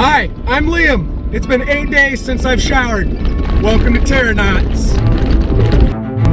Hi, I'm Liam. It's been 8 days since I've showered. Welcome to Terranauts.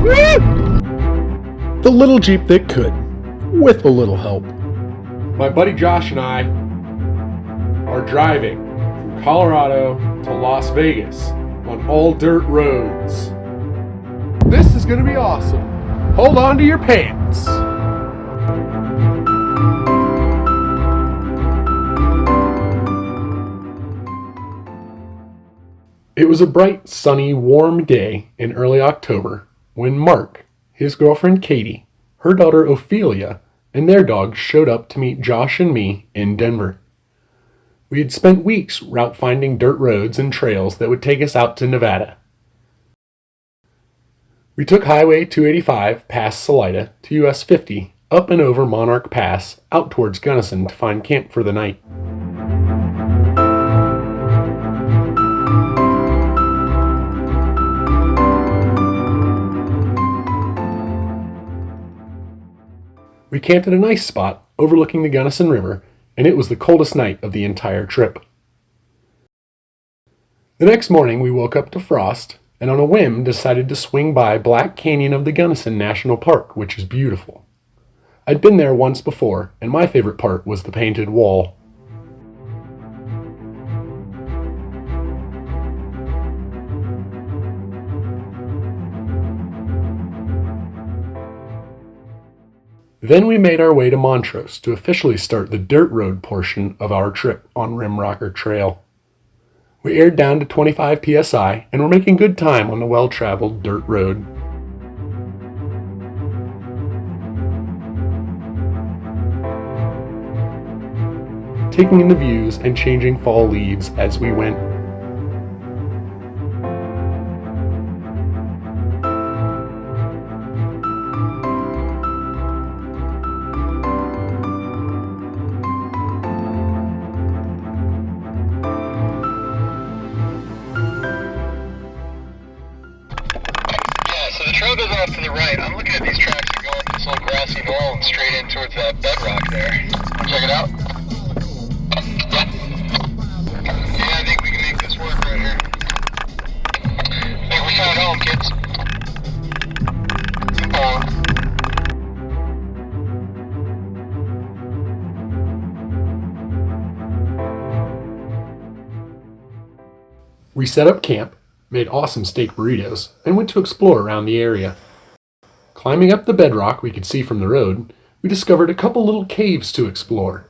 Woo! The little Jeep that could, with a little help. My buddy Josh and I are driving from Colorado to Las Vegas on all dirt roads. This is going to be awesome. Hold on to your pants. It was a bright, sunny, warm day in early October when Mark, his girlfriend Katie, her daughter Ophelia, and their dog showed up to meet Josh and me in Denver. We had spent weeks route finding dirt roads and trails that would take us out to Nevada. We took Highway 285 past Salida to US 50 up and over Monarch Pass out towards Gunnison to find camp for the night. We camped at a nice spot overlooking the Gunnison River, and it was the coldest night of the entire trip. The next morning we woke up to frost, and on a whim decided to swing by Black Canyon of the Gunnison National Park, which is beautiful. I'd been there once before, and my favorite part was the painted wall. Then we made our way to Montrose to officially start the dirt road portion of our trip on Rimrocker Trail. We aired down to 25 psi and were making good time on the well-traveled dirt road. Taking in the views and changing fall leaves as we went. So the trail goes off to the right. I'm looking at these tracks that go up this old grassy knoll and straight in towards that bedrock there. Check it out. Yeah, I think we can make this work right here. I think we found home, kids. We set up camp, made awesome steak burritos, and went to explore around the area. Climbing up the bedrock we could see from the road, we discovered a couple little caves to explore.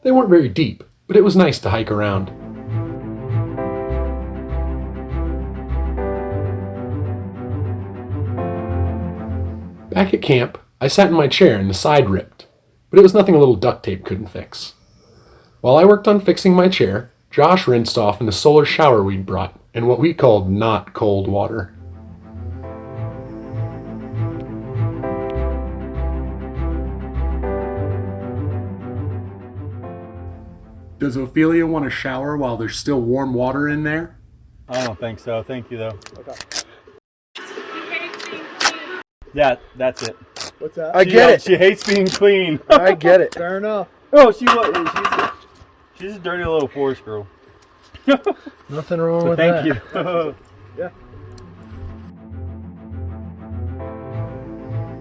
They weren't very deep, but it was nice to hike around. Back at camp, I sat in my chair and the side ripped, but it was nothing a little duct tape couldn't fix. While I worked on fixing my chair, Josh rinsed off in the solar shower we'd brought in what we called not cold water. Does Ophelia want to shower while there's still warm water in there? I don't think so. Thank you, though. Okay. Yeah, that's it. What's that? I get it. She hates being clean. I get it. Fair enough. Oh, she's a dirty little forest girl. Nothing wrong with thank that. you. Yeah.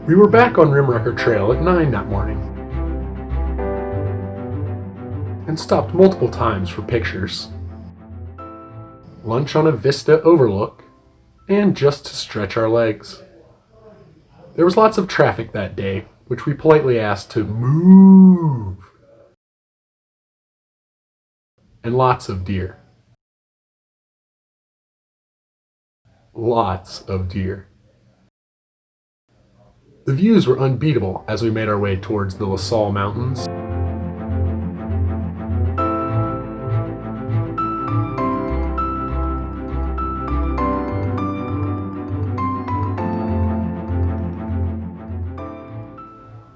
We were back on Rimrocker Trail at 9 that morning and stopped multiple times for pictures, lunch on a vista overlook, and just to stretch our legs. There was lots of traffic that day, which we politely asked to move, and lots of deer. Lots of deer. The views were unbeatable as we made our way towards the La Salle Mountains.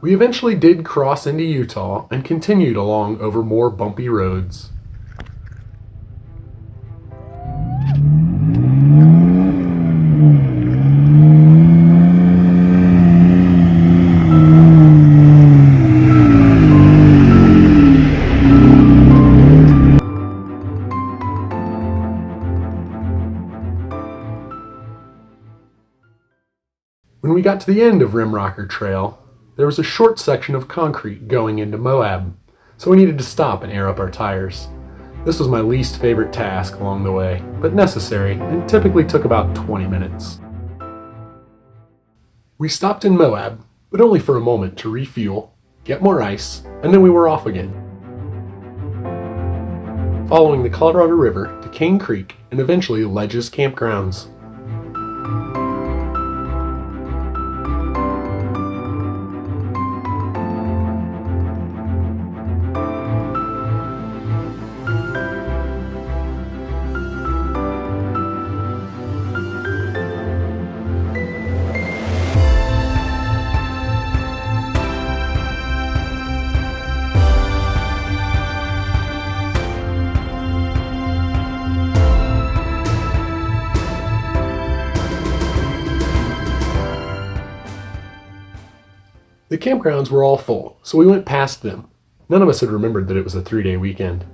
We eventually did cross into Utah and continued along over more bumpy roads. When we got to the end of Rimrocker Trail, there was a short section of concrete going into Moab, so we needed to stop and air up our tires. This was my least favorite task along the way, but necessary, and typically took about 20 minutes. We stopped in Moab, but only for a moment to refuel, get more ice, and then we were off again. Following the Colorado River to Cane Creek and eventually Ledges Campgrounds. The campgrounds were all full, so we went past them. None of us had remembered that it was a 3-day weekend.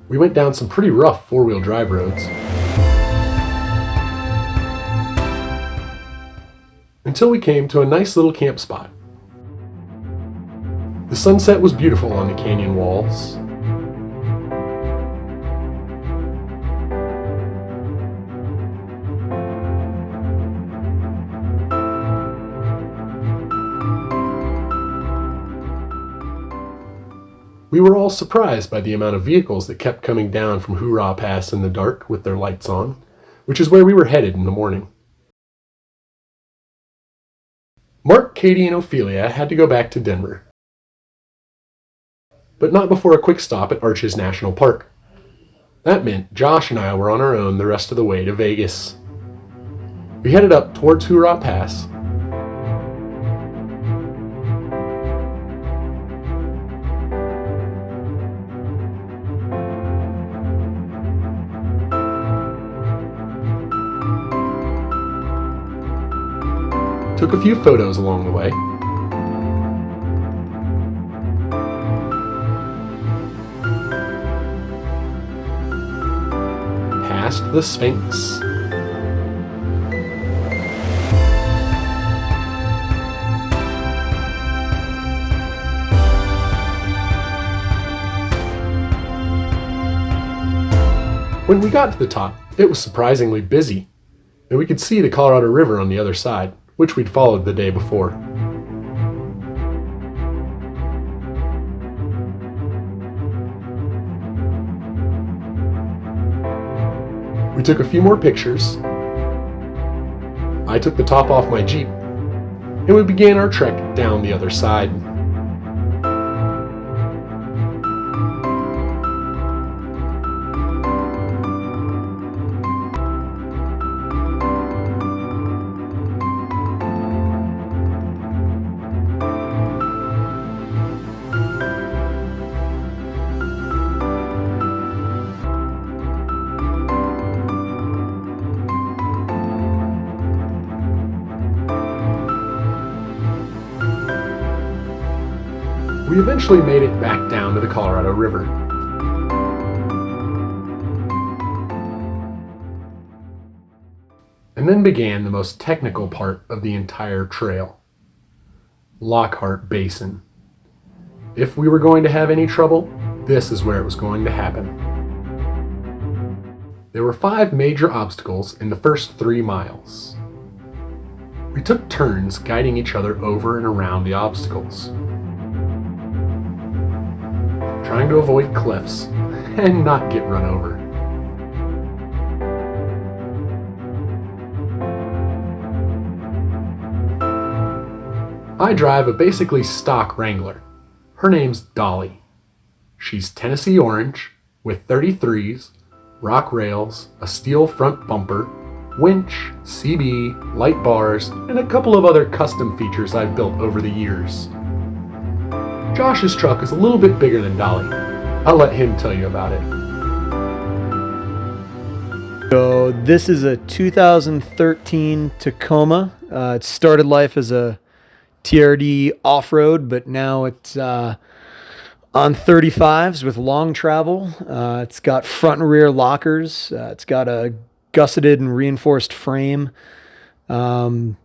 We went down some pretty rough four-wheel drive roads. Until we came to a nice little camp spot. The sunset was beautiful on the canyon walls. We were all surprised by the amount of vehicles that kept coming down from Hurrah Pass in the dark with their lights on, which is where we were headed in the morning. Mark, Katie, and Ophelia had to go back to Denver, but not before a quick stop at Arches National Park. That meant Josh and I were on our own the rest of the way to Vegas. We headed up towards Hurrah Pass. Took a few photos along the way. Past the Sphinx. When we got to the top, it was surprisingly busy, and we could see the Colorado River on the other side, which we'd followed the day before. We took a few more pictures. I took the top off my Jeep, and we began our trek down the other side. We eventually made it back down to the Colorado River. And then began the most technical part of the entire trail. Lockhart Basin. If we were going to have any trouble, this is where it was going to happen. There were 5 major obstacles in the first 3 miles. We took turns guiding each other over and around the obstacles, trying to avoid cliffs and not get run over. I drive a basically stock Wrangler. Her name's Dolly. She's Tennessee orange with 33s, rock rails, a steel front bumper, winch, CB, light bars, and a couple of other custom features I've built over the years. Josh's truck is a little bit bigger than Dolly. I'll let him tell you about it. So this is a 2013 Tacoma. It started life as a TRD off-road, but now it's on 35s with long travel. It's got front and rear lockers. It's got a gusseted and reinforced frame, dual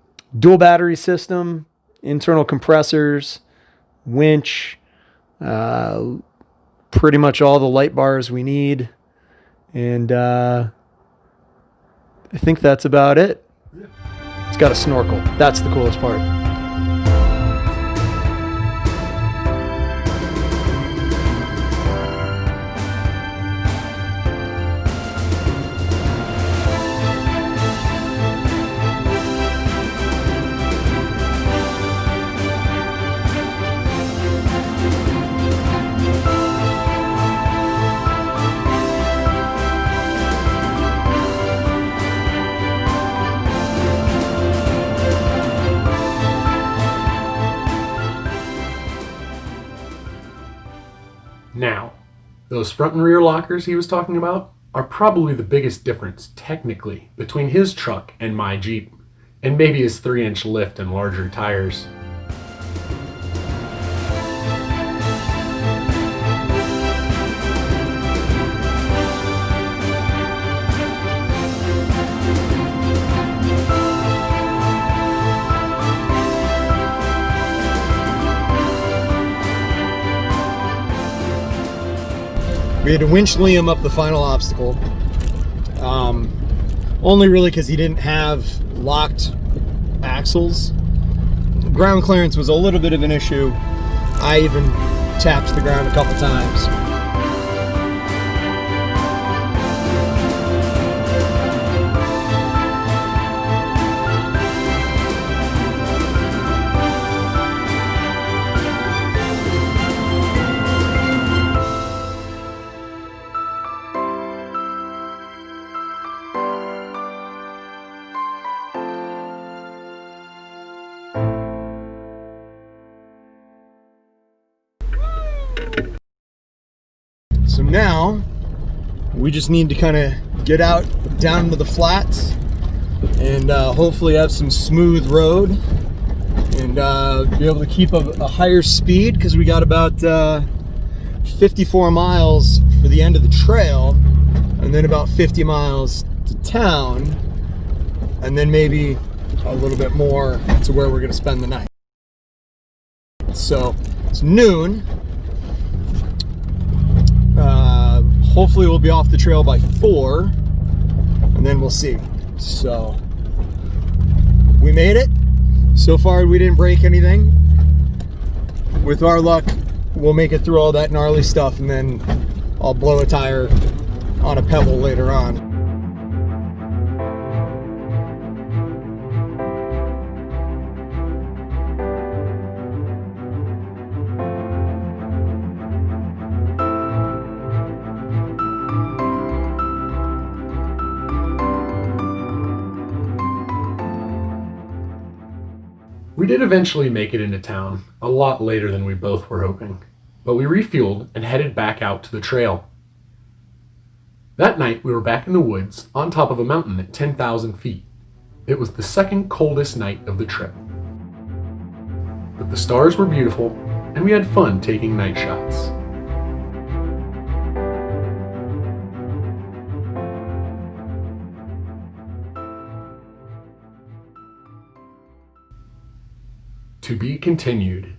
battery system, internal compressors, winch, pretty much all the light bars we need. And I think that's about it. It's got a snorkel. That's the coolest part. Now, those front and rear lockers he was talking about are probably the biggest difference, technically, between his truck and my Jeep, and maybe his 3-inch lift and larger tires. We had to winch Liam up the final obstacle. Only really because he didn't have locked axles. Ground clearance was a little bit of an issue. I even tapped the ground a couple times. So now we just need to kind of get out down to the flats and hopefully have some smooth road and be able to keep a higher speed, because we got about 54 miles for the end of the trail and then about 50 miles to town, and then maybe a little bit more to where we're going to spend the night. So it's noon. Hopefully we'll be off the trail by 4, and then we'll see. So we made it. So far we didn't break anything. With our luck, we'll make it through all that gnarly stuff, and then I'll blow a tire on a pebble later on. We did eventually make it into town, a lot later than we both were hoping, but we refueled and headed back out to the trail. That night we were back in the woods on top of a mountain at 10,000 feet. It was the second coldest night of the trip. But the stars were beautiful, and we had fun taking night shots. To be continued.